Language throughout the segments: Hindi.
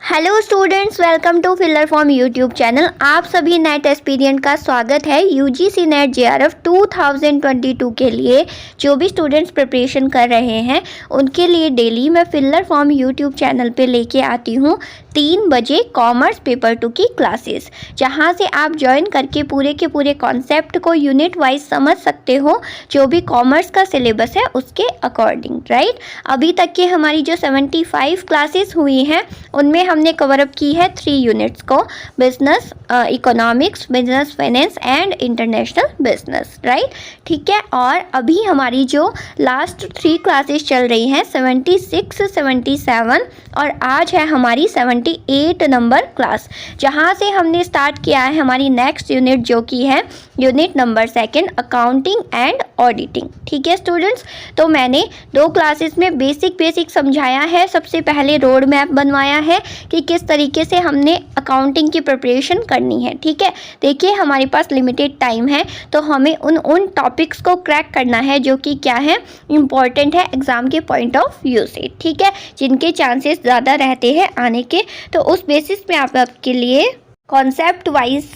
Hello students, welcome to filler form YouTube channel. आप सभी नेट एस्पिरेंट का स्वागत है। यूजीसी नेट जेआरएफ 2022 के लिए जो भी स्टूडेंट्स प्रिपरेशन कर रहे हैं उनके लिए डेली मैं फिलर फॉर्म यूट्यूब चैनल पे लेके आती हूँ 3 बजे कॉमर्स पेपर 2 की क्लासेस, जहाँ से आप ज्वाइन करके पूरे के पूरे कॉन्सेप्ट को यूनिट वाइज समझ सकते हो, जो भी कॉमर्स का सिलेबस है उसके अकॉर्डिंग, राइट। अभी तक की हमारी जो 75 क्लासेस हुई हैं उनमें हमने कवर अप की है 3 यूनिट्स को, business economics, business finance and international business, right. ठीक है, और अभी हमारी जो लास्ट 3 क्लासेस चल रही हैं 76, 77 और आज है हमारी 78 नंबर क्लास, जहां से हमने स्टार्ट किया है हमारी नेक्स्ट यूनिट जो कि है unit number 2 accounting and auditing. ठीक है स्टूडेंट्स, तो मैंने 2 क्लासेस में बेसिक समझाया है। सबसे पहले रोड मैप बनवाया है कि किस तरीके से हमने अकाउंटिंग की प्रिपरेशन करनी है। ठीक है, देखिए हमारे पास लिमिटेड टाइम है तो हमें उन टॉपिक्स को क्रैक करना है जो कि क्या है, इम्पॉर्टेंट है एग्ज़ाम के पॉइंट ऑफ व्यू से। ठीक है, जिनके चांसेस ज़्यादा रहते हैं आने के, तो उस बेसिस पे आपके लिए कॉन्सेप्ट वाइज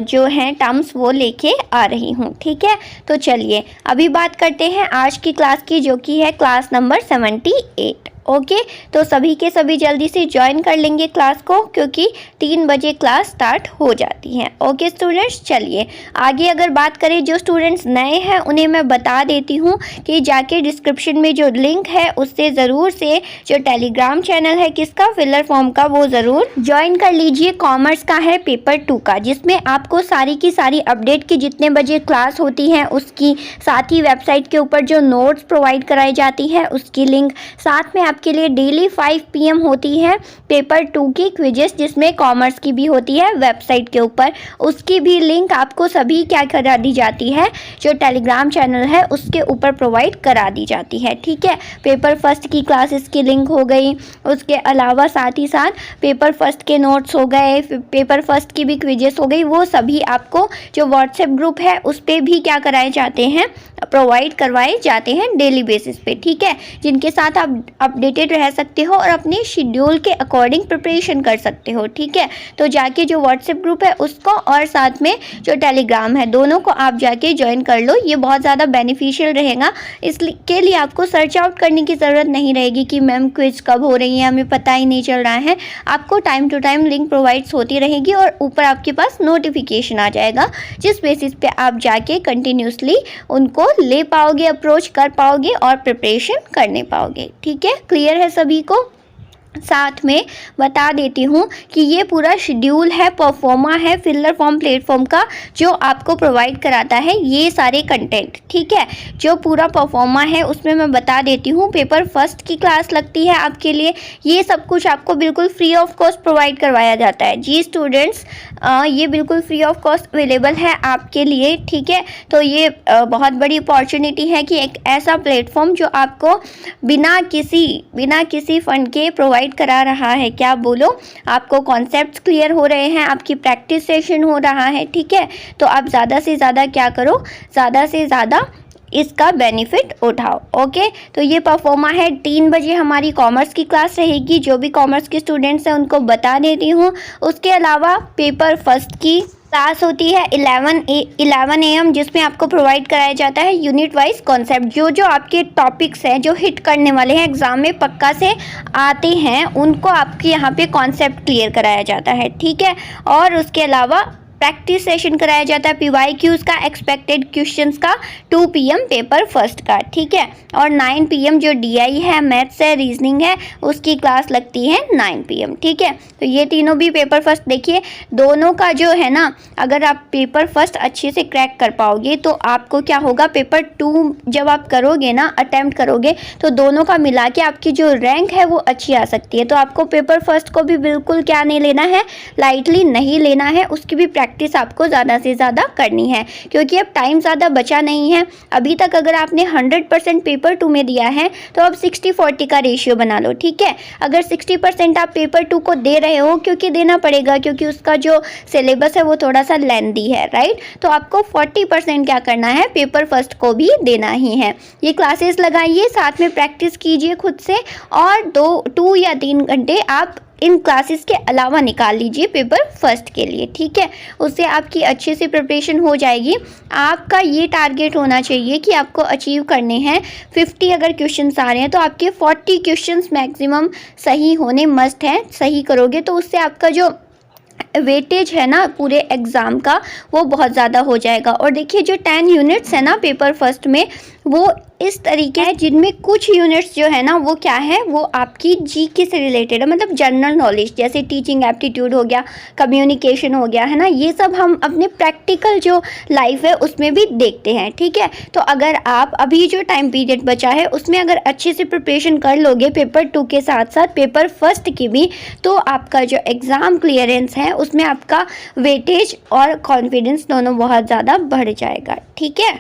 जो हैं टर्म्स वो लेके आ रही हूँ। ठीक है, तो चलिए अभी बात करते हैं आज की क्लास की, जो कि है क्लास नंबर 78। ओके, तो सभी के सभी जल्दी से ज्वाइन कर लेंगे क्लास को, क्योंकि 3 बजे क्लास स्टार्ट हो जाती है। ओके स्टूडेंट्स, चलिए आगे अगर बात करें, जो स्टूडेंट्स नए हैं उन्हें मैं बता देती हूँ कि जाके डिस्क्रिप्शन में जो लिंक है उससे ज़रूर से जो टेलीग्राम चैनल है किसका, फिलर फॉर्म का, वो ज़रूर ज्वाइन कर लीजिए। कॉमर्स का है पेपर 2 का, जिसमें आपको सारी की सारी अपडेट की जितने बजे क्लास होती है उसकी, साथ ही वेबसाइट के ऊपर जो नोट्स प्रोवाइड कराई जाती है उसकी लिंक, साथ में आपके लिए डेली 5 PM होती है पेपर 2 की क्विजेस, जिसमें कॉमर्स की भी होती है वेबसाइट के ऊपर, उसकी भी लिंक आपको सभी क्या करा दी जाती है, जो टेलीग्राम चैनल है उसके ऊपर प्रोवाइड करा दी जाती है। ठीक है, पेपर फर्स्ट की क्लासेस की लिंक हो गई, उसके अलावा साथ ही साथ पेपर फर्स्ट के नोट्स हो गए, पेपर फर्स्ट की भी क्विजेस हो गई, वो सभी आपको जो व्हाट्सएप ग्रुप है उस पर भी क्या कराए जाते हैं, प्रोवाइड करवाए जाते हैं डेली बेसिस पे। ठीक है, जिनके साथ आप अपडेटेड रह सकते हो और अपने शेड्यूल के अकॉर्डिंग प्रिपरेशन कर सकते हो। ठीक है, तो जाके जो व्हाट्सएप ग्रुप है उसको और साथ में जो टेलीग्राम है दोनों को आप जाके ज्वाइन कर लो, ये बहुत ज़्यादा बेनिफिशियल रहेगा। इसके लिए आपको सर्च आउट करने की ज़रूरत नहीं रहेगी कि मैम क्विज कब हो रही है, हमें पता ही नहीं चल रहा है। आपको time to time link provides होती रहेगी और ऊपर आपके पास नोटिफिकेशन आ जाएगा, जिस बेसिस पे आप जाके कंटिन्यूसली उनको ले पाओगे, अप्रोच कर पाओगे और प्रिपरेशन करने पाओगे। ठीक है, क्लियर है सभी को। साथ में बता देती हूँ कि ये पूरा शेड्यूल है, परफॉर्मा है फिलर फॉर्म प्लेटफॉर्म का, जो आपको प्रोवाइड कराता है ये सारे कंटेंट। ठीक है, जो पूरा परफॉर्मा है उसमें मैं बता देती हूँ पेपर फर्स्ट की क्लास लगती है आपके लिए, ये सब कुछ आपको बिल्कुल फ्री ऑफ कॉस्ट प्रोवाइड करवाया जाता है। जी स्टूडेंट्स, ये बिल्कुल फ्री ऑफ कॉस्ट अवेलेबल है आपके लिए। ठीक है, तो ये बहुत बड़ी अपॉर्चुनिटी है कि एक ऐसा प्लेटफॉर्म जो आपको बिना किसी फंड के प्रोवाइड करा रहा है। क्या बोलो, आपको कॉन्सेप्ट्स क्लियर हो रहे हैं, आपकी प्रैक्टिस सेशन हो रहा है। ठीक है, तो आप ज़्यादा से ज़्यादा क्या करो, ज़्यादा से ज़्यादा इसका बेनिफिट उठाओ। ओके, तो ये परफॉर्मा है। 3 बजे हमारी कॉमर्स की क्लास रहेगी, जो भी कॉमर्स के स्टूडेंट्स हैं उनको बता देती हूँ। उसके अलावा पेपर फर्स्ट की क्लास होती है 11 AM, जिसमें आपको प्रोवाइड कराया जाता है यूनिट वाइज कॉन्सेप्ट, जो आपके टॉपिक्स हैं जो हिट करने वाले हैं, एग्जाम में पक्का से आते हैं, उनको आपके यहाँ पे कॉन्सेप्ट क्लियर कराया जाता है। ठीक है, और उसके अलावा प्रैक्टिस सेशन कराया जाता है PYQs का, एक्सपेक्टेड क्वेश्चंस का 2 PM पेपर फर्स्ट का। ठीक है, और 9 PM जो DI है, मैथ्स है, रीजनिंग है, उसकी क्लास लगती है 9 PM। ठीक है, तो ये तीनों भी पेपर फर्स्ट, देखिए दोनों का जो है ना, अगर आप पेपर फर्स्ट अच्छे से क्रैक कर पाओगे तो आपको क्या होगा, पेपर 2 जब आप करोगे ना, अटैम्प्ट करोगे, तो दोनों का मिला के आपकी जो रैंक है वो अच्छी आ सकती है। तो आपको पेपर फर्स्ट को भी बिल्कुल क्या नहीं लेना है, लाइटली नहीं लेना है, उसकी भी प्रैक्टिस आपको ज़्यादा से ज़्यादा करनी है, क्योंकि अब टाइम ज़्यादा बचा नहीं है। अभी तक अगर आपने 100% पेपर 2 में दिया है तो अब 60-40 का रेशियो बना लो। ठीक है, अगर 60% आप पेपर 2 को दे रहे हो, क्योंकि देना पड़ेगा, क्योंकि उसका जो सिलेबस है वो थोड़ा सा लेंथी है, राइट, तो आपको 40% क्या करना है, पेपर फर्स्ट को भी देना ही है। ये क्लासेस लगाइए, साथ में प्रैक्टिस कीजिए खुद से, और 2 या 3 घंटे आप इन क्लासेस के अलावा निकाल लीजिए पेपर फर्स्ट के लिए, ठीक है। उससे आपकी अच्छे से प्रिपरेशन हो जाएगी। आपका ये टारगेट होना चाहिए कि आपको अचीव करने हैं 50 अगर क्वेश्चंस आ रहे हैं तो आपके 40 क्वेश्चंस मैक्सिमम सही होने मस्ट हैं। सही करोगे तो उससे आपका जो वेटेज है ना पूरे एग्ज़ाम का वो बहुत ज़्यादा हो जाएगा। और देखिए जो 10 यूनिट्स है ना पेपर फर्स्ट में वो इस तरीके हैं जिनमें कुछ यूनिट्स जो है ना वो क्या है, वो आपकी जीके से रिलेटेड है, मतलब जनरल नॉलेज, जैसे टीचिंग एप्टीट्यूड हो गया, कम्युनिकेशन हो गया, है ना। ये सब हम अपने प्रैक्टिकल जो लाइफ है उसमें भी देखते हैं, ठीक है। तो अगर आप अभी जो टाइम पीरियड बचा है उसमें अगर अच्छे से प्रिपरेशन कर लोगे पेपर 2 के साथ साथ पेपर फर्स्ट की भी, तो आपका जो एग्ज़ाम क्लियरेंस है उसमें आपका वेटेज और कॉन्फिडेंस दोनों बहुत ज़्यादा बढ़ जाएगा, ठीक है।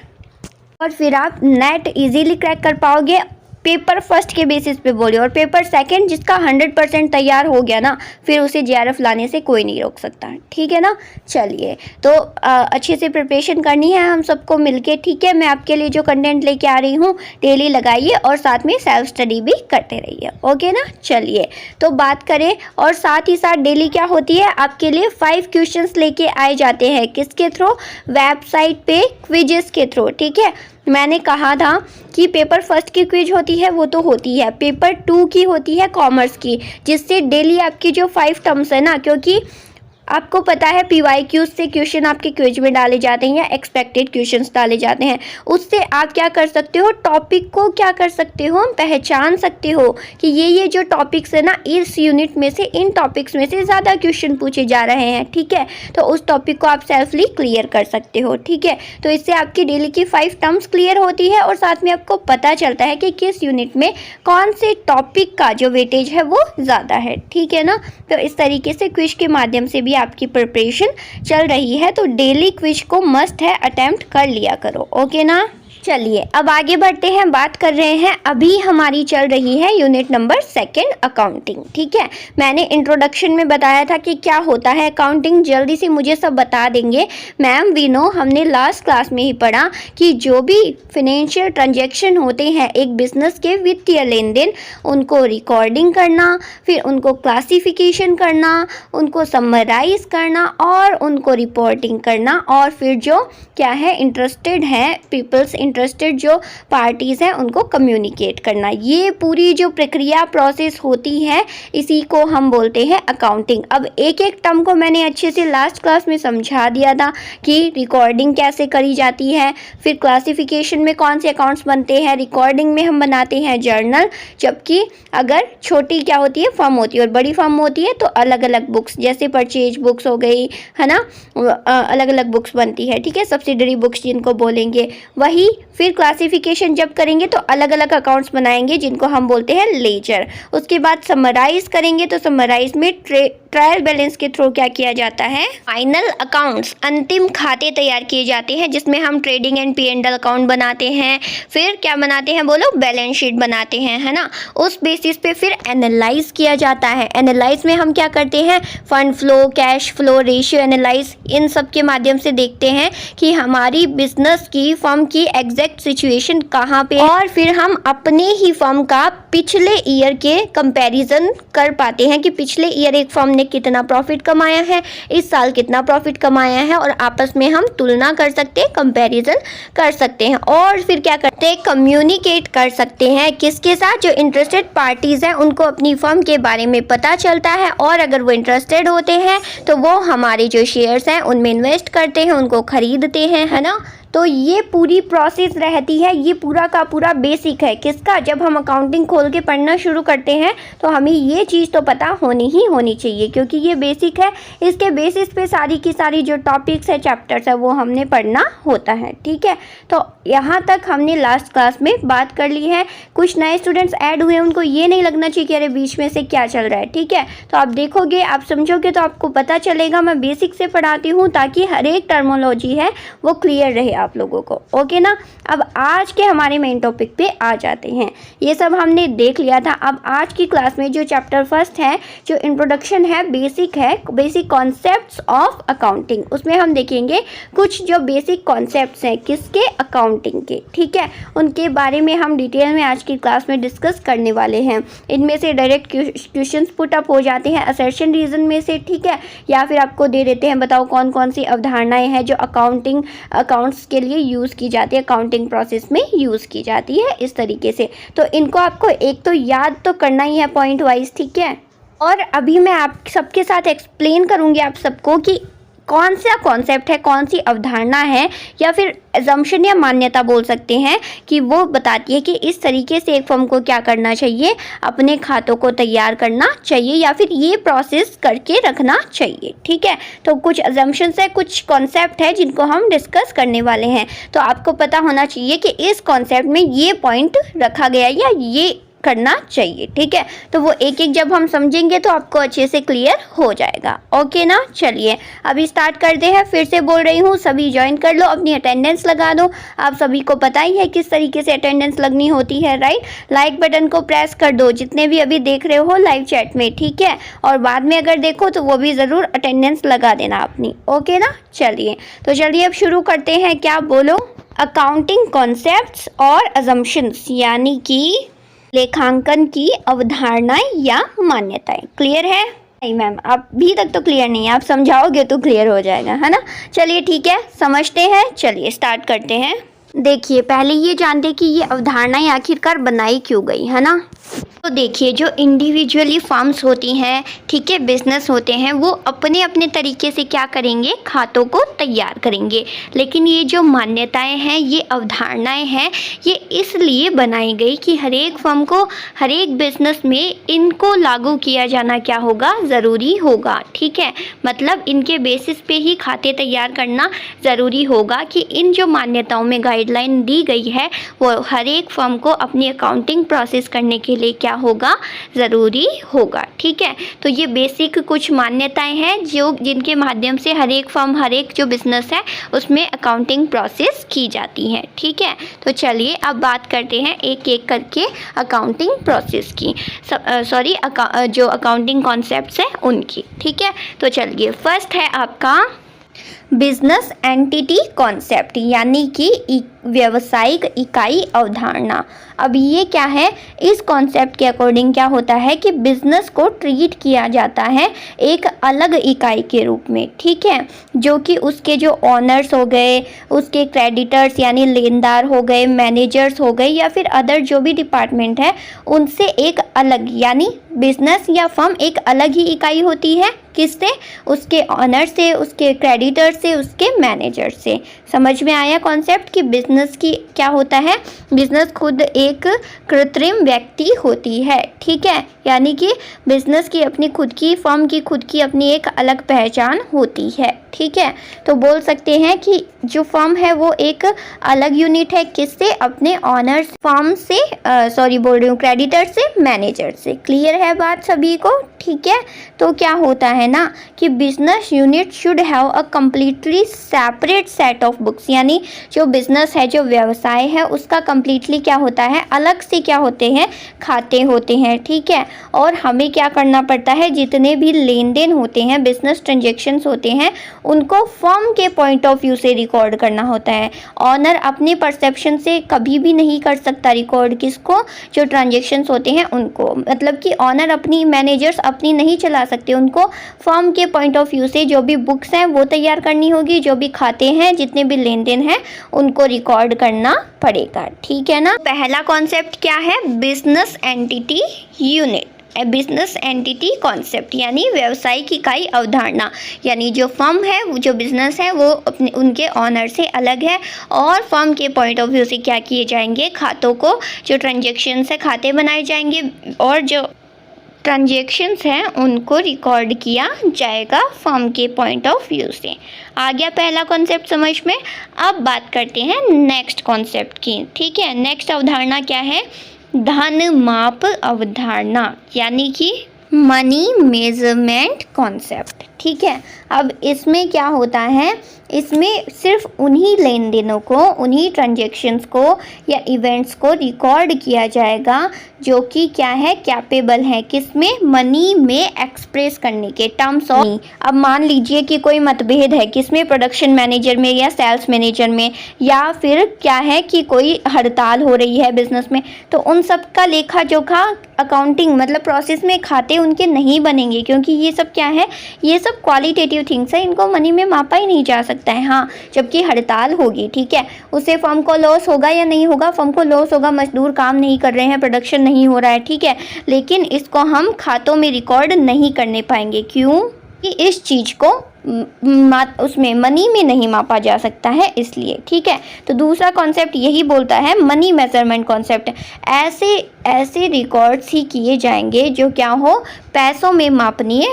और फिर आप नेट इजीली क्रैक कर पाओगे पेपर फर्स्ट के बेसिस पे बोलिए। और पेपर सेकंड जिसका 100% तैयार हो गया ना, फिर उसे जेआरएफ लाने से कोई नहीं रोक सकता, ठीक है ना। चलिए तो अच्छे से प्रिपरेशन करनी है हम सबको मिलके, ठीक है। मैं आपके लिए जो कंटेंट लेके आ रही हूँ डेली लगाइए और साथ में सेल्फ स्टडी भी करते रहिए, ओके ना। चलिए तो बात करें, और साथ ही साथ डेली क्या होती है आपके लिए 5 क्वेश्चंस लेके आए जाते हैं, किसके थ्रू, वेबसाइट पे क्विजेस के थ्रू, ठीक है। मैंने कहा था कि पेपर फर्स्ट की क्विज होती है वो तो होती है, पेपर 2 की होती है कॉमर्स की, जिससे डेली आपकी जो 5 टर्म्स है ना, क्योंकि आपको पता है PYQ से क्वेश्चन आपके क्विज में डाले जाते हैं या एक्सपेक्टेड क्वेश्चंस डाले जाते हैं। उससे आप क्या कर सकते हो, टॉपिक को क्या कर सकते हो, पहचान सकते हो कि ये जो टॉपिक्स है ना इस यूनिट में से, इन टॉपिक्स में से ज़्यादा क्वेश्चन पूछे जा रहे हैं, ठीक है। तो उस टॉपिक को आप सेल्फली क्लियर कर सकते हो, ठीक है। तो इससे आपकी डेली की 5 टर्म्स क्लियर होती है और साथ में आपको पता चलता है कि किस यूनिट में कौन से टॉपिक का जो वेटेज है वो ज़्यादा है, ठीक है ना। तो इस तरीके से क्विज के माध्यम से भी आपकी प्रिपरेशन चल रही है, तो डेली क्विज को मस्ट है अटेम्प्ट कर लिया करो, ओके ना। चलिए अब आगे बढ़ते हैं, बात कर रहे हैं, अभी हमारी चल रही है यूनिट नंबर 2 अकाउंटिंग, ठीक है। मैंने इंट्रोडक्शन में बताया था कि क्या होता है अकाउंटिंग, जल्दी से मुझे सब बता देंगे मैम। वी नो, हमने लास्ट क्लास में ही पढ़ा कि जो भी फाइनेंशियल ट्रांजैक्शन होते हैं एक बिजनेस के वित्तीय लेन देन, उनको रिकॉर्डिंग करना, फिर उनको क्लासिफिकेशन करना, उनको समराइज करना और उनको रिपोर्टिंग करना, और फिर जो क्या है इंटरेस्टेड है पीपल्स, इंटरेस्टेड जो पार्टीज़ हैं उनको कम्युनिकेट करना। ये पूरी जो प्रक्रिया प्रोसेस होती है इसी को हम बोलते हैं अकाउंटिंग। अब एक एक टर्म को मैंने अच्छे से लास्ट क्लास में समझा दिया था कि रिकॉर्डिंग कैसे करी जाती है, फिर क्लासिफिकेशन में कौन से अकाउंट्स बनते हैं, रिकॉर्डिंग में हम बनाते हैं जर्नल, जबकि अगर छोटी क्या होती है फर्म होती है और बड़ी फर्म होती है तो अलग अलग बुक्स, जैसे परचेज बुक्स हो गई, है ना, अलग अलग बुक्स बनती है, ठीक है, सब्सिडरी बुक्स जिनको बोलेंगे। वही फिर क्लासिफिकेशन जब करेंगे तो अलग अलग अकाउंट्स बनाएंगे जिनको हम बोलते हैं लेजर। उसके बाद समराइज करेंगे तो समराइज में ट्रायल बैलेंस के थ्रू क्या किया जाता है, फाइनल अकाउंट्स, अंतिम खाते तैयार किए जाते हैं जिसमें हम ट्रेडिंग एंड P&L अकाउंट बनाते हैं, फिर क्या बनाते हैं बोलो, बैलेंस शीट बनाते हैं, है ना। उस बेसिस पे फिर एनालाइज किया जाता है। एनालाइज में हम क्या करते हैं, fund flow, cash flow, ratio analyse, इन सब के माध्यम से देखते हैं कि हमारी बिजनेस की, फर्म की एग्जैक्ट सिचुएशन कहाँ पे, और फिर हम अपने ही फर्म का पिछले ईयर के कंपैरिजन कर पाते हैं कि पिछले ईयर एक फर्म ने कितना प्रॉफिट कमाया है, इस साल कितना प्रॉफिट कमाया है, और आपस में हम तुलना कर सकते हैं, कंपैरिजन कर सकते हैं। और फिर क्या करते हैं, कम्युनिकेट कर सकते हैं किसके साथ, जो इंटरेस्टेड पार्टीज़ हैं उनको अपनी फर्म के बारे में पता चलता है, और अगर वो इंटरेस्टेड होते हैं तो वो हमारे जो शेयर्स हैं उनमें इन्वेस्ट करते हैं, उनको खरीदते हैं, है ना। तो ये पूरी प्रोसेस रहती है, ये पूरा का पूरा बेसिक है किसका, जब हम अकाउंटिंग खोल के पढ़ना शुरू करते हैं तो हमें ये चीज़ तो पता होनी चाहिए, क्योंकि ये बेसिक है। इसके बेसिस पे सारी की सारी जो टॉपिक्स है, चैप्टर्स है, वो हमने पढ़ना होता है, ठीक है। तो यहाँ तक हमने लास्ट क्लास में बात कर ली है। कुछ नए स्टूडेंट्स ऐड हुए हैं, उनको ये नहीं लगना चाहिए कि अरे बीच में से क्या चल रहा है, ठीक है। तो आप देखोगे, आप समझोगे तो आपको पता चलेगा। मैं बेसिक से पढ़ाती हूँ ताकि हर एक टर्मोलॉजी है वो क्लियर रहे आप लोगों को। ओके ना। अब आज के हमारे मेन टॉपिक पे आ जाते हैं। ये सब हमने देख लिया था। अब आज की क्लास में जो चैप्टर फर्स्ट है, जो इंट्रोडक्शन है, बेसिक कॉन्सेप्ट्स ऑफ अकाउंटिंग, उसमें हम देखेंगे कुछ जो बेसिक कॉन्सेप्ट्स हैं किसके, अकाउंटिंग के। ठीक है, उनके बारे में हम डिटेल में आज की क्लास में डिस्कस करने वाले हैं। इनमें से डायरेक्ट क्वेश्चंस पुट अप हो जाते हैं असर्शन रीजन में से। ठीक है, या फिर आपको दे देते हैं बताओ कौन कौन सी अवधारणाएं हैं जो अकाउंट्स के लिए यूज़ की जाती है, अकाउंटिंग प्रोसेस में यूज़ की जाती है, इस तरीके से। तो इनको आपको एक तो याद तो करना ही है पॉइंट वाइज। ठीक है, और अभी मैं आप सबके साथ एक्सप्लेन करूंगी आप सबको कि कौन सा कॉन्सेप्ट है, कौन सी अवधारणा है, या फिर एजम्पशन या मान्यता बोल सकते हैं, कि वो बताती है कि इस तरीके से एक फर्म को क्या करना चाहिए, अपने खातों को तैयार करना चाहिए या फिर ये प्रोसेस करके रखना चाहिए। ठीक है, तो कुछ एजम्पशंस है, कुछ कॉन्सेप्ट है जिनको हम डिस्कस करने वाले हैं। तो आपको पता होना चाहिए कि इस कॉन्सेप्ट में ये पॉइंट रखा गया या ये करना चाहिए। ठीक है, तो वो एक एक जब हम समझेंगे तो आपको अच्छे से क्लियर हो जाएगा। ओके ना। चलिए अभी स्टार्ट करते हैं। फिर से बोल रही हूँ, सभी ज्वाइन कर लो, अपनी अटेंडेंस लगा दो। आप सभी को पता ही है किस तरीके से अटेंडेंस लगनी होती है, राइट। लाइक बटन को प्रेस कर दो जितने भी अभी देख रहे हो लाइव चैट में। ठीक है, और बाद में अगर देखो तो वो भी ज़रूर अटेंडेंस लगा देना अपनी। ओके ना। चलिए तो चलिए अब शुरू करते हैं। क्या बोलो, अकाउंटिंग कॉन्सेप्ट्स और अजम्पशंस, यानी कि लेखांकन की अवधारणाएं या मान्यताएं। क्लियर है? नहीं मैम, अभी तक तो क्लियर नहीं है, आप समझाओगे तो क्लियर हो जाएगा, है ना। चलिए ठीक है, समझते हैं। चलिए स्टार्ट करते हैं। देखिए पहले ये जानते कि ये अवधारणाएं आखिरकार बनाई क्यों गई, है ना। तो देखिए जो इंडिविजुअली फर्म्स होती हैं, ठीक है, बिजनेस होते हैं, वो अपने अपने तरीके से क्या करेंगे, खातों को तैयार करेंगे। लेकिन ये जो मान्यताएं हैं, ये अवधारणाएं हैं, ये इसलिए बनाई गई कि हर एक फर्म को, हर एक बिजनेस में इनको लागू किया जाना क्या होगा, ज़रूरी होगा। ठीक है, मतलब इनके बेसिस पे ही खाते तैयार करना ज़रूरी होगा कि इन जो मान्यताओं में गाइडलाइन दी गई है वो हर एक फर्म को अपनी अकाउंटिंग प्रोसेस करने के लिए क्या होगा, ज़रूरी होगा। ठीक है, तो ये बेसिक कुछ मान्यताएं हैं जो जिनके माध्यम से हर एक फर्म, हर एक जो बिजनेस है उसमें अकाउंटिंग प्रोसेस की जाती है। ठीक है, तो चलिए अब बात करते हैं एक एक करके अकाउंटिंग प्रोसेस की, जो अकाउंटिंग कॉन्सेप्ट्स हैं उनकी। ठीक है, तो चलिए फर्स्ट है आपका बिजनेस एंटिटी कॉन्सेप्ट, यानी कि व्यावसायिक इकाई अवधारणा। अब ये क्या है, इस कॉन्सेप्ट के अकॉर्डिंग क्या होता है कि बिजनेस को ट्रीट किया जाता है एक अलग इकाई के रूप में। ठीक है, जो कि उसके जो ऑनर्स हो गए, उसके क्रेडिटर्स यानी लेनदार हो गए, मैनेजर्स हो गए, या फिर अदर जो भी डिपार्टमेंट है उनसे एक अलग, यानी बिजनेस या फर्म एक अलग ही इकाई होती है। किससे? उसके ऑनर से, उसके क्रेडिटर से, उसके मैनेजर से। समझ में आया कॉन्सेप्ट कि बिजनेस की क्या होता है, बिजनेस खुद एक कृत्रिम व्यक्ति होती है। ठीक है, यानी कि बिजनेस की अपनी खुद की, फर्म की खुद की अपनी एक अलग पहचान होती है। ठीक है, तो बोल सकते हैं कि जो फर्म है वो एक अलग यूनिट है। किससे? अपने ऑनर्स, फर्म से, क्रेडिटर से, मैनेजर से। क्लियर है बात सभी को? ठीक है, तो क्या होता है ना कि business unit should have a completely separate set of books, यानी जो बिजनेस है, जो व्यवसाय है, उसका कम्प्लीटली क्या होता है, अलग से क्या होते हैं, खाते होते हैं। ठीक है, और हमें क्या करना पड़ता है, जितने भी लेन देन होते हैं, बिजनेस ट्रांजेक्शन्स होते हैं, उनको फर्म के पॉइंट ऑफ व्यू से रिकॉर्ड करना होता है। ऑनर अपने परसेप्शन से कभी भी नहीं कर सकता रिकॉर्ड, किसको, जो ट्रांजेक्शन्स होते हैं उनको। मतलब कि ऑनर अपनी, मैनेजर्स अपनी नहीं चला सकते, उनको फर्म के पॉइंट ऑफ व्यू से जो भी बुक्स हैं वो तैयार करनी होगी, जो भी खाते हैं, जितने भी लेन देन हैं उनको रिकॉर्ड करना पड़ेगा। ठीक है ना। पहला कॉन्सेप्ट क्या है, business entity unit, business entity concept, यानी व्यवसायिक इकाई अवधारणा। यानी जो फर्म है, जो बिजनेस है, वो अपने उनके ऑनर से अलग है और फर्म के पॉइंट ऑफ व्यू से क्या किए जाएंगे, खातों को, जो ट्रांजेक्शन्स है, खाते बनाए जाएंगे और जो ट्रांजेक्शन्स हैं उनको रिकॉर्ड किया जाएगा फर्म के पॉइंट ऑफ व्यू से। आ गया पहला कॉन्सेप्ट समझ में। अब बात करते हैं नेक्स्ट कॉन्सेप्ट की। ठीक है, नेक्स्ट अवधारणा क्या है, धन माप अवधारणा, यानी कि मनी मेजरमेंट कॉन्सेप्ट। ठीक है, अब इसमें क्या होता है, इसमें सिर्फ उन्हीं लेन देनों को, उन्हीं ट्रांजैक्शंस को या इवेंट्स को रिकॉर्ड किया जाएगा जो कि क्या है, कैपेबल है किसमें, मनी में एक्सप्रेस करने के, टर्म्स ऑफ। अब मान लीजिए कि कोई मतभेद है किसमें, प्रोडक्शन मैनेजर में या सेल्स मैनेजर में, या फिर क्या है कि कोई हड़ताल हो रही है बिजनेस में, तो उन सब का लेखा जोखा अकाउंटिंग मतलब प्रोसेस में खाते उनके नहीं बनेंगे, क्योंकि ये सब क्या है, ये सब क्वालिटेटिव थिंग्स है, इनको मनी में मापा ही नहीं जा सकता है। हाँ, जबकि हड़ताल होगी, ठीक है, उससे फर्म को लॉस होगा या नहीं होगा, फर्म को लॉस होगा, मजदूर काम नहीं कर रहे हैं, प्रोडक्शन नहीं हो रहा है, ठीक है, लेकिन इसको हम खातों में रिकॉर्ड नहीं करने पाएंगे। क्यों? कि इस चीज़ को उसमें मनी में नहीं मापा जा सकता है, इसलिए। ठीक है, तो दूसरा कॉन्सेप्ट यही बोलता है, मनी मेजरमेंट कॉन्सेप्ट। ऐसे रिकॉर्ड्स ही किए जाएंगे जो क्या हो, पैसों में मापनीय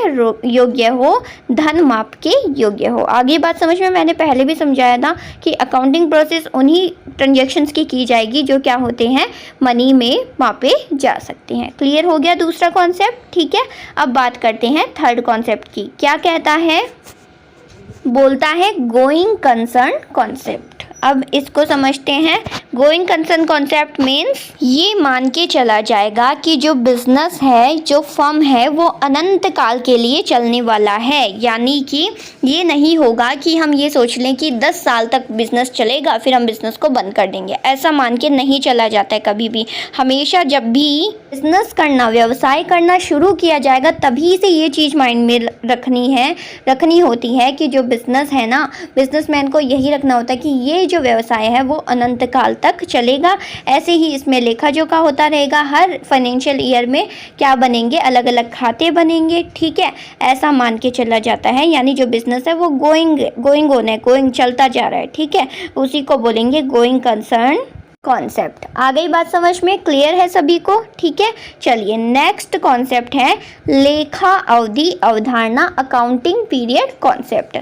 योग्य हो, धन माप के योग्य हो। आगे बात समझ में, मैंने पहले भी समझाया था कि अकाउंटिंग प्रोसेस उन्हीं ट्रांजैक्शंस की जाएगी जो क्या होते हैं, मनी में मापे जा सकते हैं। क्लियर हो गया दूसरा कॉन्सेप्ट? ठीक है, अब बात करते हैं थर्ड कॉन्सेप्ट की। क्या कहता है, बोलता है गोइंग कंसर्न कॉन्सेप्ट। अब इसको समझते हैं। गोइंग कंसर्न कॉन्सेप्ट मीन्स ये मान के चला जाएगा कि जो बिजनेस है, जो फर्म है, वो अनंत काल के लिए चलने वाला है। यानी कि ये नहीं होगा कि हम ये सोच लें कि 10 साल तक बिजनेस चलेगा फिर हम बिजनेस को बंद कर देंगे, ऐसा मान के नहीं चला जाता है कभी भी। हमेशा जब भी बिजनेस करना, व्यवसाय करना शुरू किया जाएगा, तभी से ये चीज़ माइंड में रखनी होती है कि जो बिजनेस है ना, बिजनेसमैन को यही रखना होता है कि ये जो व्यवसाय है वो अनंत काल तक चलेगा। ऐसे ही इसमें लेखा जोखा होता रहेगा, हर फाइनेंशियल ईयर में क्या बनेंगे, अलग अलग खाते बनेंगे। ठीक है, ऐसा मान के चला जाता है। यानी जो बिजनेस है वो गोइंग ऑन है, गोइंग चलता जा रहा है। ठीक है, उसी को बोलेंगे गोइंग कंसर्न कॉन्सेप्ट। आ गई बात समझ में? क्लियर है सभी को? ठीक है, चलिए नेक्स्ट कॉन्सेप्ट है लेखा अवधि अवधारणा, अकाउंटिंग पीरियड कॉन्सेप्ट।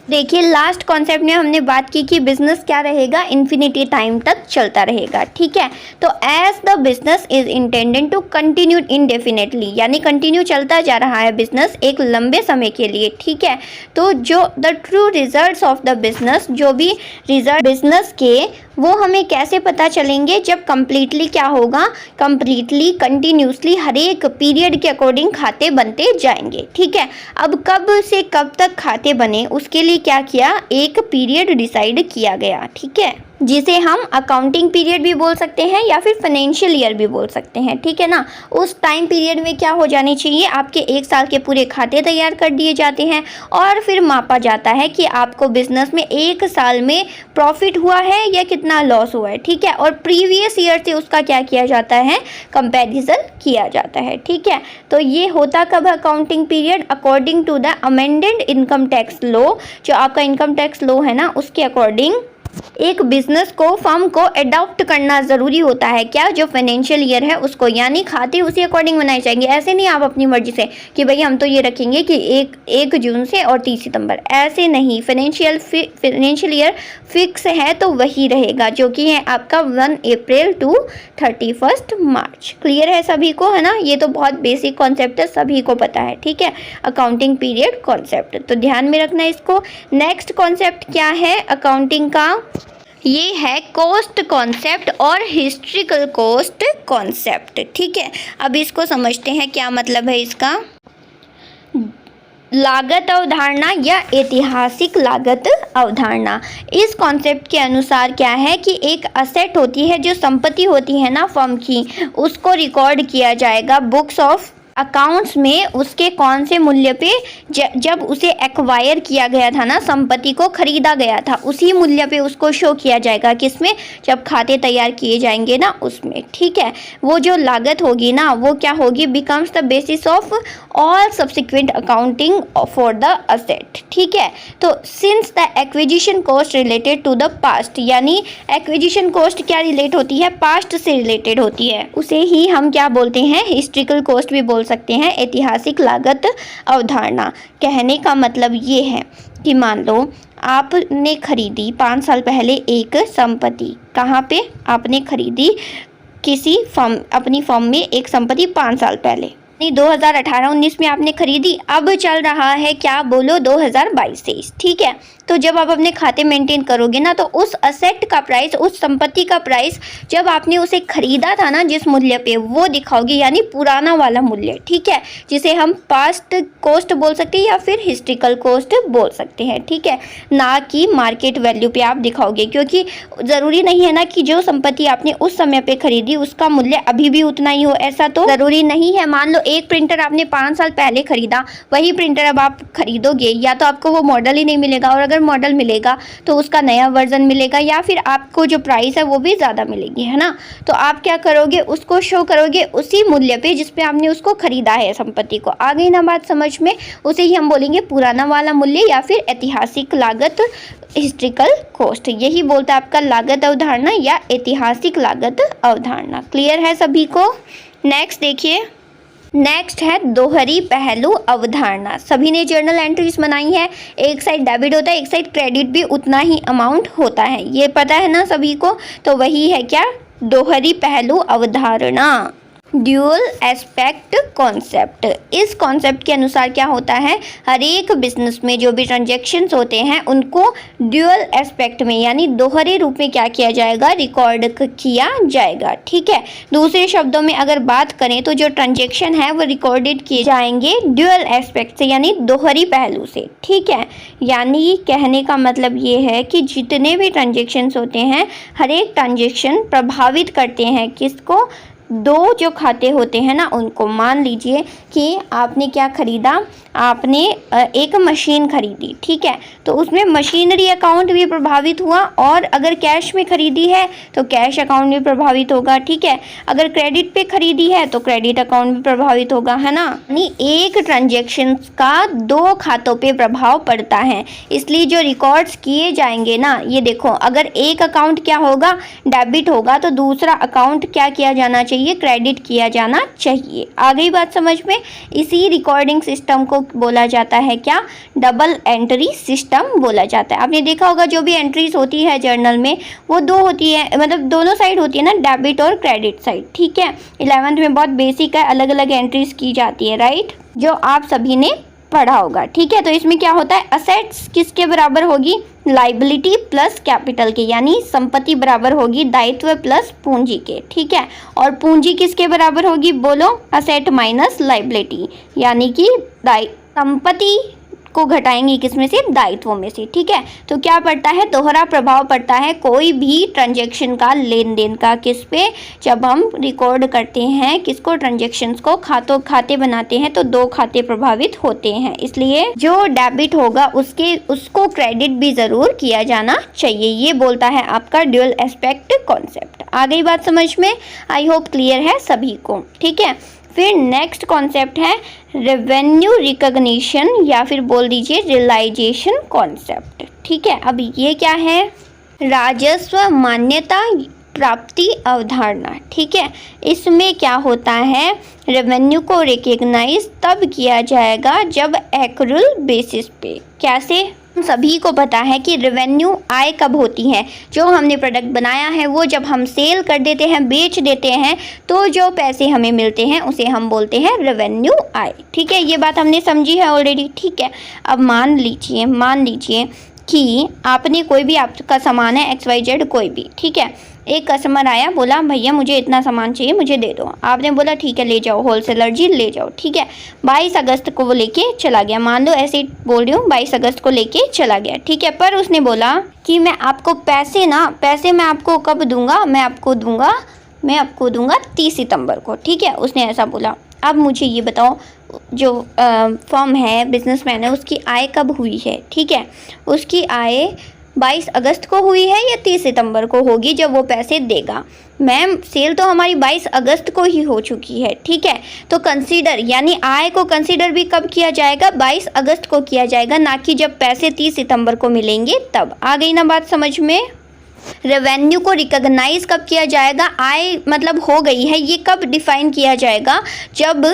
देखिए, लास्ट कॉन्सेप्ट में हमने बात की कि बिजनेस क्या रहेगा, इन्फिनिटी टाइम तक चलता रहेगा। ठीक है, तो as the business is intended to continue indefinitely, यानी कंटिन्यू चलता जा रहा है बिजनेस एक लंबे समय के लिए। ठीक है, तो जो the true results of the business, जो भी रिजल्ट बिजनेस के, वो हमें कैसे पता चलेंगे, जब कंप्लीटली क्या होगा, कंप्लीटली कंटिन्यूसली हर एक पीरियड के अकॉर्डिंग खाते बनते जाएंगे। ठीक है, अब कब से कब तक खाते बने उसके लिए क्या किया, एक पीरियड डिसाइड किया गया। ठीक है, जिसे हम अकाउंटिंग पीरियड भी बोल सकते हैं या फिर फाइनेंशियल ईयर भी बोल सकते हैं। ठीक है ना, उस टाइम पीरियड में क्या हो जानी चाहिए, आपके 1 साल के पूरे खाते तैयार कर दिए जाते हैं और फिर मापा जाता है कि आपको बिजनेस में 1 साल में प्रॉफिट हुआ है या कितना लॉस हुआ है। ठीक है, और प्रीवियस ईयर से उसका क्या किया जाता है, कंपैरिजन किया जाता है। ठीक है, तो ये होता कब accounting period, according to the amended income tax law, जो आपका इनकम टैक्स लॉ है ना, उसके अकॉर्डिंग एक बिजनेस को, फर्म को अडॉप्ट करना ज़रूरी होता है। क्या, जो फाइनेंशियल ईयर है उसको, यानी खाते उसी अकॉर्डिंग बनाए जाएंगे। ऐसे नहीं आप अपनी मर्जी से कि भाई हम तो ये रखेंगे कि 1 जून से और 30 सितंबर, ऐसे नहीं। फाइनेंशियल ईयर फिक्स है तो वही रहेगा, जो कि है आपका 1 अप्रैल टू 31 मार्च। क्लियर है सभी को, है ना? ये तो बहुत बेसिक कॉन्सेप्ट है, सभी को पता है। ठीक है, अकाउंटिंग पीरियड कॉन्सेप्ट, तो ध्यान में रखना इसको। नेक्स्ट कॉन्सेप्ट क्या है अकाउंटिंग का, ये है कॉस्ट कॉन्सेप्ट और हिस्ट्रिकल कॉस्ट कॉन्सेप्ट। ठीक है, अब इसको समझते हैं क्या मतलब है इसका। लागत अवधारणा या ऐतिहासिक लागत अवधारणा, इस कॉन्सेप्ट के अनुसार क्या है कि एक असेट होती है, जो संपत्ति होती है ना फर्म की, उसको रिकॉर्ड किया जाएगा बुक्स ऑफ अकाउंट्स में उसके कौन से मूल्य पे, जब उसे एक्वायर किया गया था ना, संपत्ति को खरीदा गया था, उसी मूल्य पे उसको शो किया जाएगा। किसमें, जब खाते तैयार किए जाएंगे ना उसमें। ठीक है, वो जो लागत होगी ना, वो क्या होगी, becomes the basis of all subsequent accounting for the asset. ठीक है, तो since the acquisition cost related to the past, यानी एक्विजिशन कॉस्ट क्या रिलेट होती है, पास्ट से रिलेटेड होती है, उसे ही हम क्या बोलते हैं, हिस्ट्रिकल कॉस्ट भी बोल सकते हैं, ऐतिहासिक लागत अवधारणा। कहने का मतलब ये है कि मान लो आपने खरीदी 5 साल पहले एक संपत्ति, कहाँ पे आपने खरीदी, किसी फर्म, अपनी फर्म में एक संपत्ति 5 साल पहले। नहीं 2018-19 में आपने खरीदी, अब चल रहा है क्या बोलो 2022-23, ठीक है। तो जब आप अपने खाते मेंटेन करोगे ना, तो उस असेट का प्राइस, उस संपत्ति का प्राइस जब आपने उसे खरीदा था ना जिस मूल्य पे, वो दिखाओगे, यानी पुराना वाला मूल्य, ठीक है, जिसे हम पास्ट कॉस्ट बोल सकते हैं या फिर हिस्ट्रिकल कॉस्ट बोल सकते हैं, ठीक है, ना कि मार्केट वैल्यू पे आप दिखाओगे, क्योंकि ज़रूरी नहीं है ना कि जो संपत्ति आपने उस समय पे खरीदी उसका मूल्य अभी भी उतना ही हो, ऐसा तो ज़रूरी नहीं है। मान लो एक प्रिंटर आपने 5 साल पहले खरीदा, वही प्रिंटर अब आप खरीदोगे, या तो आपको वो मॉडल ही नहीं मिलेगा, और अगर मॉडल मिलेगा तो उसका नया वर्जन मिलेगा, या फिर आपको जो प्राइस है वो भी ज़्यादा मिलेगी, है ना। तो आप क्या करोगे, उसको शो करोगे उसी मूल्य पे जिस पे आपने उसको खरीदा है संपत्ति को। आ गई ना बात समझ में, उसे ही हम बोलेंगे पुराना वाला मूल्य या फिर ऐतिहासिक लागत, हिस्ट्रिकल कॉस्ट। यही बोलता है आपका लागत अवधारणा या ऐतिहासिक लागत अवधारणा। क्लियर है सभी को। नेक्स्ट देखिए, नेक्स्ट है दोहरी पहलू अवधारणा। सभी ने जर्नल एंट्रीज बनाई है, एक साइड डेबिट होता है, एक साइड क्रेडिट भी उतना ही अमाउंट होता है, ये पता है ना सभी को। तो वही है क्या, दोहरी पहलू अवधारणा, ड्यूअल एस्पेक्ट कॉन्सेप्ट। इस कॉन्सेप्ट के अनुसार क्या होता है, हर एक बिजनेस में जो भी ट्रांजैक्शंस होते हैं उनको ड्यूअल एस्पेक्ट में यानी दोहरे रूप में क्या किया जाएगा, रिकॉर्ड किया जाएगा, ठीक है। दूसरे शब्दों में अगर बात करें तो जो ट्रांजैक्शन है वो रिकॉर्डेड किए जाएंगे ड्यूअल एस्पेक्ट से, यानी दोहरी पहलू से, ठीक है। यानी कहने का मतलब ये है कि जितने भी ट्रांजैक्शंस होते हैं, हर एक ट्रांजैक्शन प्रभावित करते हैं किसको, दो जो खाते होते हैं ना उनको। मान लीजिए कि आपने क्या खरीदा, आपने एक मशीन खरीदी, ठीक है, तो उसमें मशीनरी अकाउंट भी प्रभावित हुआ, और अगर कैश में खरीदी है तो कैश अकाउंट भी प्रभावित होगा, ठीक है। अगर क्रेडिट पे खरीदी है तो क्रेडिट अकाउंट भी प्रभावित होगा, है ना। यानी एक ट्रांजैक्शन का दो खातों पे प्रभाव पड़ता है, इसलिए जो रिकॉर्ड्स किए जाएंगे ना, ये देखो, अगर एक अकाउंट क्या होगा, डेबिट होगा, तो दूसरा अकाउंट क्या किया जाना चाहिए, क्रेडिट किया जाना चाहिए। आ गई बात समझ में। इसी रिकॉर्डिंग सिस्टम को बोला जाता है क्या, डबल एंट्री सिस्टम बोला जाता है। आपने देखा होगा जो भी एंट्रीज होती है जर्नल में वो दो होती है, मतलब दोनों साइड होती है ना, डेबिट और क्रेडिट साइड, ठीक है। 11th में बहुत बेसिक है, अलग अलग एंट्रीज की जाती है, राइट, जो आप सभी ने पढ़ा होगा, ठीक है। तो इसमें क्या होता है, असेट्स किसके बराबर होगी, लाइबिलिटी प्लस कैपिटल के, यानी संपत्ति बराबर होगी दायित्व प्लस पूंजी के, ठीक है। और पूंजी किसके बराबर होगी, बोलो, असेट माइनस लाइबिलिटी, यानी कि संपत्ति को घटाएंगे किसमें से, दायित्वों में से, ठीक है। तो क्या पड़ता है, दोहरा प्रभाव पड़ता है कोई भी ट्रांजैक्शन का, लेन देन का, किस पे, जब हम रिकॉर्ड करते हैं किसको, ट्रांजैक्शंस को, खाते बनाते हैं तो दो खाते प्रभावित होते हैं, इसलिए जो डेबिट होगा उसको क्रेडिट भी जरूर किया जाना चाहिए। ये बोलता है आपका ड्यूअल एस्पेक्ट कॉन्सेप्ट। आ गई बात समझ में, आई होप क्लियर है सभी को, ठीक है। फिर नेक्स्ट कॉन्सेप्ट है रेवेन्यू रिकॉग्निशन या फिर बोल दीजिए रियलाइजेशन कॉन्सेप्ट, ठीक है। अब ये क्या है, राजस्व मान्यता प्राप्ति अवधारणा, ठीक है। इसमें क्या होता है, रेवेन्यू को रिकॉग्नाइज तब किया जाएगा जब एक्रूअल बेसिस पे। कैसे, सभी को पता है कि रेवेन्यू आय कब होती है, जो हमने प्रोडक्ट बनाया है वो जब हम सेल कर देते हैं, बेच देते हैं, तो जो पैसे हमें मिलते हैं उसे हम बोलते हैं रेवेन्यू आय, ठीक है। ये बात हमने समझी है ऑलरेडी, ठीक है। अब मान लीजिए कि आपने कोई भी, आपका सामान है XYZ कोई भी, ठीक है। एक कस्टमर आया, बोला भैया मुझे इतना सामान चाहिए, मुझे दे दो। आपने बोला ठीक है ले जाओ, होलसेलर जी ले जाओ, ठीक है। 22 अगस्त को वो लेके चला गया, मान लो ऐसे बोल रही हूँ, 22 अगस्त को लेके चला गया, ठीक है। पर उसने बोला कि मैं आपको पैसे मैं आपको कब दूंगा, मैं आपको दूंगा 30 सितंबर को, ठीक है, उसने ऐसा बोला। अब मुझे ये बताओ, जो फर्म है, बिजनेसमैन है, उसकी आय कब हुई है, ठीक है। उसकी आय 22 अगस्त को हुई है या 30 सितंबर को होगी जब वो पैसे देगा। मैम सेल तो हमारी 22 अगस्त को ही हो चुकी है, ठीक है। तो कंसीडर, यानी आय को कंसीडर भी कब किया जाएगा, 22 अगस्त को किया जाएगा, ना कि जब पैसे 30 सितंबर को मिलेंगे तब। आ गई ना बात समझ में। रेवेन्यू को रिकॉग्नाइज कब किया जाएगा, आय मतलब हो गई है, ये कब डिफाइन किया जाएगा, जब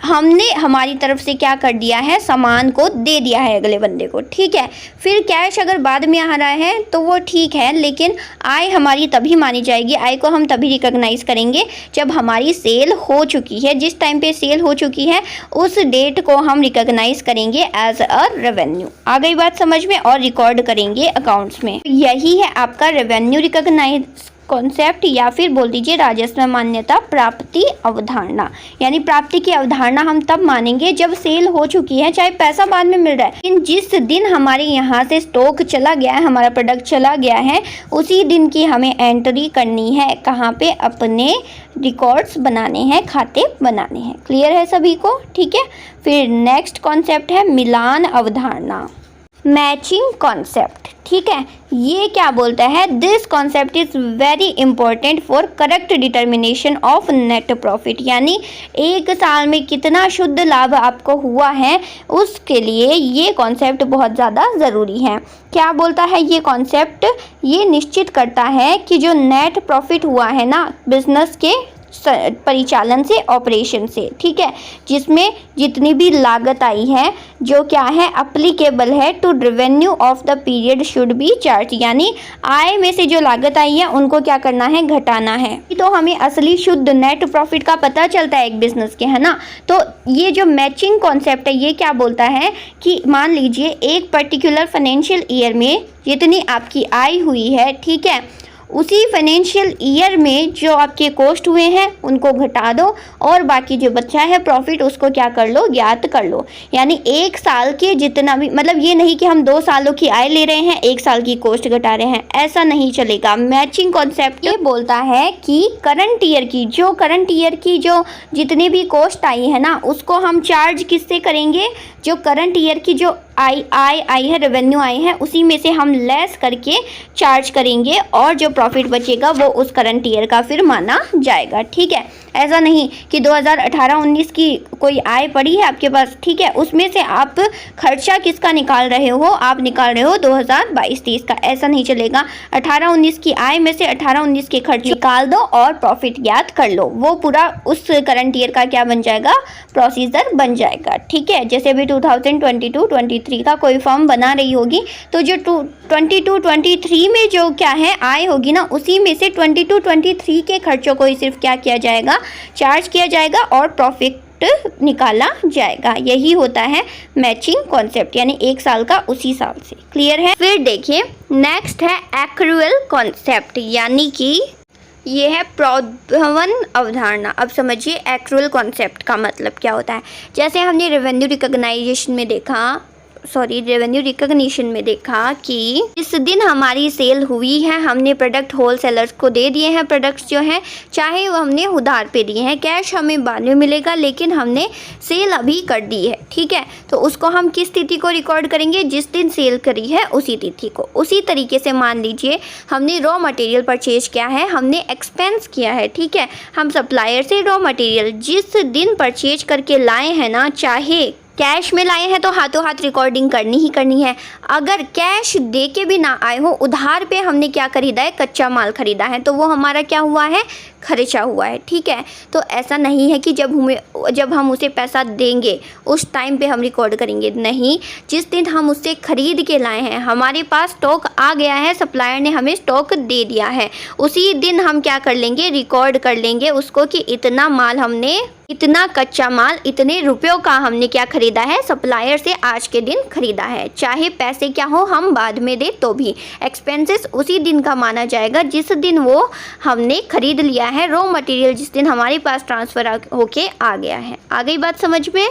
हमने हमारी तरफ से क्या कर दिया है, सामान को दे दिया है अगले बंदे को, ठीक है। फिर कैश अगर बाद में आ रहा है तो वो ठीक है, लेकिन आय हमारी तभी मानी जाएगी, आय को हम तभी रिकॉग्नाइज करेंगे जब हमारी सेल हो चुकी है। जिस टाइम पे सेल हो चुकी है उस डेट को हम रिकॉग्नाइज करेंगे एज अ रेवेन्यू। आ गई बात समझ में, और रिकॉर्ड करेंगे अकाउंट्स में। यही है आपका रेवेन्यू रिकॉग्नाइज कॉन्सेप्ट, या फिर बोल दीजिए राजस्व मान्यता प्राप्ति अवधारणा। यानी प्राप्ति की अवधारणा हम तब मानेंगे जब सेल हो चुकी है, चाहे पैसा बाद में मिल रहा है, लेकिन जिस दिन हमारे यहाँ से स्टॉक चला गया है, हमारा प्रोडक्ट चला गया है, उसी दिन की हमें एंट्री करनी है। कहाँ पे? अपने रिकॉर्ड्स बनाने हैं, खाते बनाने हैं। क्लियर है सभी को? ठीक है। फिर नेक्स्ट कॉन्सेप्ट है मिलान अवधारणा, मैचिंग कॉन्सेप्ट, ठीक है। ये क्या बोलता है? This concept is very important for correct determination of net profit. यानी एक साल में कितना शुद्ध लाभ आपको हुआ है, उसके लिए ये कॉन्सेप्ट बहुत ज़्यादा ज़रूरी है। क्या बोलता है ये कॉन्सेप्ट? ये निश्चित करता है कि जो नेट प्रॉफिट हुआ है ना बिजनेस के परिचालन से, ऑपरेशन से, ठीक है, जिसमें जितनी भी लागत आई है, जो क्या है अप्लीकेबल है to revenue of the period should be charge. यानी आय में से जो लागत आई है उनको क्या करना है? घटाना है। तो हमें असली शुद्ध नेट प्रॉफिट का पता चलता है एक बिजनेस के, है ना। तो ये जो मैचिंग कॉन्सेप्ट है ये क्या बोलता है कि मान लीजिए एक पर्टिकुलर फाइनेंशियल ईयर में जितनी आपकी आय हुई है, ठीक है, उसी फाइनेंशियल ईयर में जो आपके कॉस्ट हुए हैं उनको घटा दो, और बाकी जो बचा है प्रॉफिट उसको क्या कर लो? ज्ञात कर लो। यानी एक साल के जितना भी, मतलब ये नहीं कि हम 2 सालों की आय ले रहे हैं, 1 साल की कॉस्ट घटा रहे हैं, ऐसा नहीं चलेगा। मैचिंग कॉन्सेप्ट ये बोलता है कि करंट ईयर की जो जितनी भी कॉस्ट आई है ना, उसको हम चार्ज किससे करेंगे? जो करंट ईयर की जो आय आई है, रेवेन्यू आई है, उसी में से हम लेस करके चार्ज करेंगे, और जो प्रॉफिट बचेगा वो उस करंट ईयर का फिर माना जाएगा, ठीक है। ऐसा नहीं कि 2018-19 की कोई आय पड़ी है आपके पास, ठीक है, उसमें से आप खर्चा किसका निकाल रहे हो? आप निकाल रहे हो 2022-23 का, ऐसा नहीं चलेगा। 18-19 की आय में से 18-19 के खर्च निकाल दो और प्रॉफिट ज्ञात कर लो, वो पूरा उस करंट ईयर का क्या बन जाएगा? प्रोसीजर बन जाएगा, ठीक है। जैसे अभी 2022-23 का कोई फॉर्म बना रही होगी, तो जो 22-23 में जो क्या है आय होगी ना, उसी में से 22-23 के खर्चों को ही सिर्फ क्या किया जाएगा? चार्ज किया जाएगा और प्रॉफिट निकाला जाएगा। यही होता है मैचिंग कॉन्सेप्ट, यानी एक साल का उसी साल से। क्लियर है? फिर देखिए नेक्स्ट है एक्रूअल कॉन्सेप्ट, यानी कि ये है प्रोद्भवन अवधारणा। अब समझिए एक्रूअल कॉन्सेप्ट का मतलब क्या होता है। जैसे हमने रेवेन्यू रिकॉग्निशन में देखा कि इस दिन हमारी सेल हुई है, हमने प्रोडक्ट होलसेलर्स को दे दिए हैं, प्रोडक्ट्स जो हैं, चाहे वो हमने उधार पे दिए हैं, कैश हमें बाद में मिलेगा, लेकिन हमने सेल अभी कर दी है, ठीक है। तो उसको हम किस तिथि को रिकॉर्ड करेंगे? जिस दिन सेल करी है उसी तिथि को। उसी तरीके से मान लीजिए हमने रॉ मटेरियल परचेज किया है, हमने एक्सपेंस किया है, ठीक है, हम सप्लायर से रॉ मटेरियल जिस दिन परचेज करके लाए हैं ना, चाहे कैश में लाए हैं तो हाथों हाथ रिकॉर्डिंग करनी ही करनी है। अगर कैश दे के भी ना आए हो, उधार पे हमने क्या खरीदा है? कच्चा माल खरीदा है, तो वो हमारा क्या हुआ है? खर्चा हुआ है, ठीक है। तो ऐसा नहीं है कि जब हम उसे पैसा देंगे उस टाइम पे हम रिकॉर्ड करेंगे, नहीं। जिस दिन हम उससे खरीद के लाए हैं, हमारे पास स्टॉक आ गया है, सप्लायर ने हमें स्टॉक दे दिया है, उसी दिन हम क्या कर लेंगे? रिकॉर्ड कर लेंगे उसको कि इतना माल हमने, इतना कच्चा माल, इतने रुपयों का हमने क्या खरीदा है? सप्लायर से आज के दिन खरीदा है। चाहे पैसे क्या हो हम बाद में दे तो भी एक्सपेंसेस उसी दिन का माना जाएगा जिस दिन वो हमने खरीद लिया है, रॉ मटेरियल जिस दिन हमारे पास ट्रांसफ़र होके आ गया है। आ गई बात समझ में?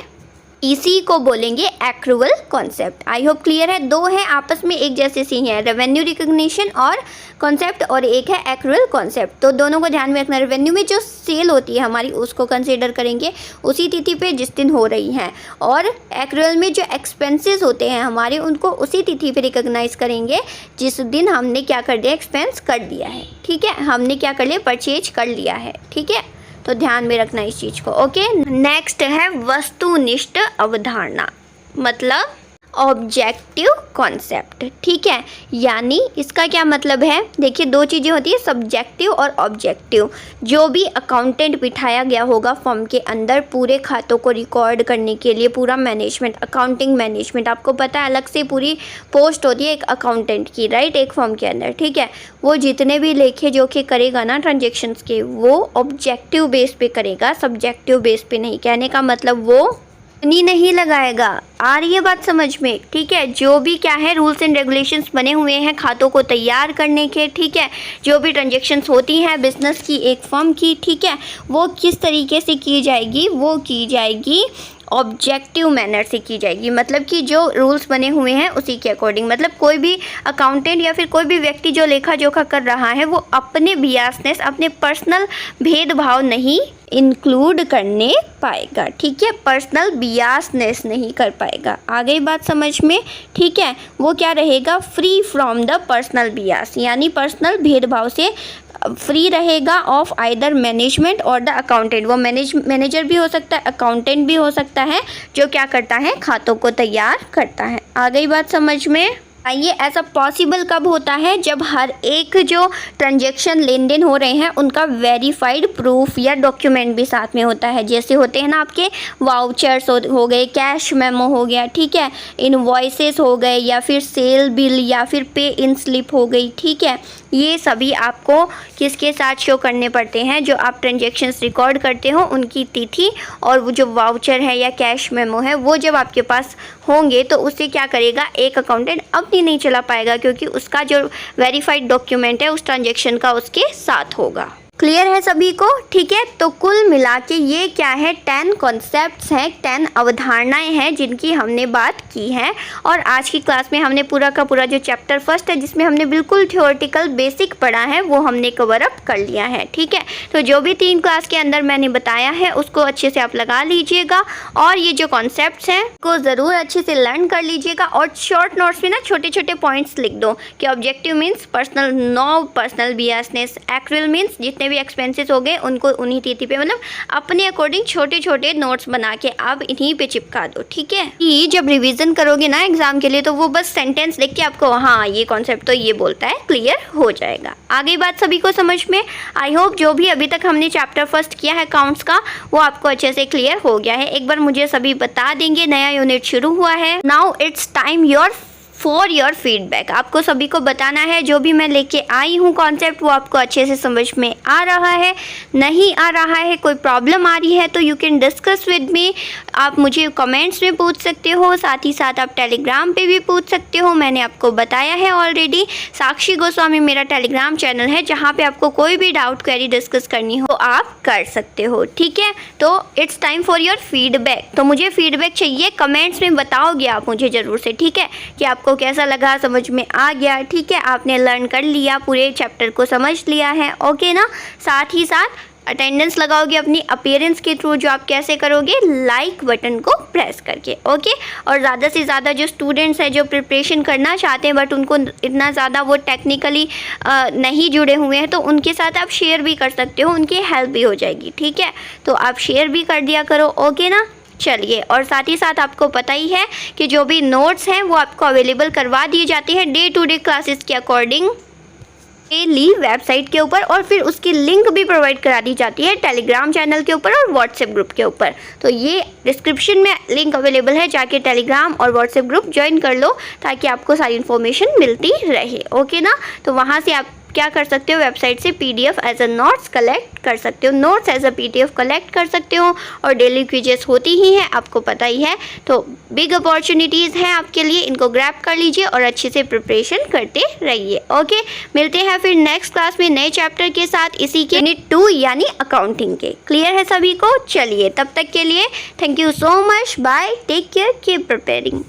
इसी को बोलेंगे accrual concept. I hope clear है। दो हैं आपस में एक जैसे सी हैं, रेवेन्यू रिकॉग्निशन और कॉन्सेप्ट, और एक है एक्रूअल कॉन्सेप्ट। तो दोनों को ध्यान में रखना। रेवेन्यू में जो सेल होती है हमारी उसको कंसीडर करेंगे उसी तिथि पे जिस दिन हो रही हैं, और एक्रूअल में जो एक्सपेंसेस होते हैं हमारे उनको उसी तिथि पे रिकॉग्नाइज करेंगे जिस दिन हमने क्या कर दिया? एक्सपेंस कर दिया है, ठीक है, हमने क्या कर लिया? परचेज कर लिया है, ठीक है। तो ध्यान में रखना इस चीज़ को। ओके, नेक्स्ट है वस्तुनिष्ठ अवधारणा। मतलब ऑब्जेक्टिव कॉन्सेप्ट। ठीक है, यानी इसका क्या मतलब है, देखिए दो चीज़ें होती है, सब्जेक्टिव और ऑब्जेक्टिव। जो भी अकाउंटेंट बिठाया गया होगा फर्म के अंदर पूरे खातों को रिकॉर्ड करने के लिए, पूरा मैनेजमेंट, अकाउंटिंग मैनेजमेंट, आपको पता है अलग से पूरी पोस्ट होती है एक अकाउंटेंट की, राइट, एक फर्म के अंदर। ठीक है, वो जितने भी लेखे जोखे करेगा ना ट्रांजेक्शन्स के, वो ऑब्जेक्टिव बेस पे करेगा, सब्जेक्टिव बेस पे नहीं। कहने का मतलब वो नहीं लगाएगा। आ रही है बात समझ में? ठीक है, जो भी क्या है रूल्स एंड रेगुलेशंस बने हुए हैं खातों को तैयार करने के, ठीक है, जो भी ट्रांजेक्शन्स होती हैं बिजनेस की, एक फर्म की, ठीक है, वो किस तरीके से की जाएगी, वो की जाएगी ऑब्जेक्टिव मैनर से की जाएगी। मतलब कि जो रूल्स बने हुए हैं उसी के अकॉर्डिंग। मतलब कोई भी अकाउंटेंट या फिर कोई भी व्यक्ति जो लेखा जोखा कर रहा है वो अपने बियासनेस, अपने पर्सनल भेदभाव नहीं इंक्लूड करने पाएगा। ठीक है, पर्सनल बियासनेस नहीं कर पाएगा। आ गई बात समझ में? ठीक है, वो क्या रहेगा, free from the personal Beas, यानी पर्सनल भेदभाव से फ्री रहेगा ऑफ आइदर मैनेजमेंट और द अकाउंटेंट। वो मैनेजर भी हो सकता है, अकाउंटेंट भी हो सकता है, जो क्या करता है, खातों को तैयार करता है। आ गई बात समझ में? आइए, ऐसा पॉसिबल कब होता है, जब हर एक जो ट्रांजैक्शन लेन देन हो रहे हैं उनका वेरीफाइड प्रूफ या डॉक्यूमेंट भी साथ में होता है। जैसे होते हैं ना आपके वाउचर्स हो गए, कैश मेमो हो गया, ठीक है, इनवॉइसेस हो गए, या फिर सेल बिल, या फिर पे इन स्लिप हो गई। ठीक है, ये सभी आपको किसके साथ शो करने पड़ते हैं, जो आप ट्रांजैक्शंस रिकॉर्ड करते हो उनकी तिथि, और वो जो वाउचर है या कैश मेमो है वो जब आपके पास होंगे तो उससे क्या करेगा, एक अकाउंटेंट अपनी नहीं चला पाएगा, क्योंकि उसका जो वेरीफाइड डॉक्यूमेंट है उस ट्रांजैक्शन का उसके साथ होगा। क्लियर है सभी को? ठीक है, तो कुल मिला के ये क्या है, 10 कॉन्सेप्ट्स हैं, 10 अवधारणाएं हैं जिनकी हमने बात की है। और आज की क्लास में हमने पूरा का पूरा जो चैप्टर फर्स्ट है, जिसमें हमने बिल्कुल थ्योरेटिकल बेसिक पढ़ा है, वो हमने कवर अप कर लिया है। ठीक है, तो जो भी 3 क्लास के अंदर मैंने बताया है उसको अच्छे से आप लगा लीजिएगा, और ये जो कॉन्सेप्ट्स हैं को ज़रूर अच्छे से लर्न कर लीजिएगा। और शॉर्ट नोट्स में ना छोटे छोटे पॉइंट्स लिख दो कि objective means personal, no personal biasness, actual means जितने भी एक्सपेंसेस हो गए उनको उन्हीं तिथि पे, मतलब अपने अकॉर्डिंग छोटे छोटे नोट्स बना के आप इन्हीं पे चिपका दो। ठीक है, ये जब रिवीजन करोगे ना एग्जाम के लिए तो वो बस सेंटेंस लिख के आपको, हाँ ये कॉन्सेप्ट तो ये बोलता है, क्लियर हो जाएगा। आगे बात सभी को समझ में? आई होप जो भी अभी तक हमने चैप्टर फर्स्ट किया है अकाउंट्स का वो आपको अच्छे से क्लियर हो गया है। एक बार मुझे सभी बता देंगे, नया यूनिट शुरू हुआ है। Now it's time for your feedback. आपको सभी को बताना है जो भी मैं लेके आई हूँ कॉन्सेप्ट वो आपको अच्छे से समझ में आ रहा है, नहीं आ रहा है, कोई प्रॉब्लम आ रही है तो you can discuss with me. आप मुझे कमेंट्स में पूछ सकते हो, साथ ही साथ आप टेलीग्राम पे भी पूछ सकते हो। मैंने आपको बताया है ऑलरेडी, साक्षी गोस्वामी मेरा टेलीग्राम चैनल है, जहाँ पे आपको कोई भी डाउट क्वेरी डिस्कस करनी हो आप कर सकते हो। ठीक है, तो it's time for your feedback. तो मुझे फीडबैक चाहिए, कमेंट्स में बताओगे आप मुझे ज़रूर से, ठीक है, कि आपको कैसा लगा, समझ में आ गया, ठीक है, आपने लर्न कर लिया, पूरे चैप्टर को समझ लिया है, ओके ना। साथ ही साथ अटेंडेंस लगाओगे अपनी अपीयरेंस के थ्रू, जो आप कैसे करोगे, लाइक बटन को प्रेस करके, ओके। और ज़्यादा से ज़्यादा जो स्टूडेंट्स हैं जो प्रिपरेशन करना चाहते हैं बट उनको इतना ज़्यादा वो टेक्निकली नहीं जुड़े हुए हैं, तो उनके साथ आप शेयर भी कर सकते हो, उनकी हेल्प भी हो जाएगी। ठीक है, तो आप शेयर भी कर दिया करो, ओके ना। चलिए, और साथ ही साथ आपको पता ही है कि जो भी नोट्स हैं वो आपको अवेलेबल करवा दिए जाते हैं डे टू डे क्लासेस के अकॉर्डिंग डेली वेबसाइट के ऊपर, और फिर उसकी लिंक भी प्रोवाइड करा दी जाती है टेलीग्राम चैनल के ऊपर और व्हाट्सएप ग्रुप के ऊपर। तो ये डिस्क्रिप्शन में लिंक अवेलेबल है, जाके टेलीग्राम और व्हाट्सएप ग्रुप ज्वाइन कर लो ताकि आपको सारी इन्फॉर्मेशन मिलती रहे, ओके ना। तो वहाँ से आप क्या कर सकते हो, वेबसाइट से PDF as a notes collect कर सकते हो, notes as a PDF collect कर सकते हो, और डेली क्विजेस होती ही हैं, आपको पता ही है। तो बिग अपॉर्चुनिटीज़ हैं आपके लिए, इनको ग्रैब कर लीजिए और अच्छे से प्रिपरेशन करते रहिए, ओके। मिलते हैं फिर नेक्स्ट क्लास में नए चैप्टर के साथ, इसी के यूनिट 2 यानी अकाउंटिंग के। क्लियर है सभी को? चलिए, तब तक के लिए thank you so much, bye, take care, keep preparing.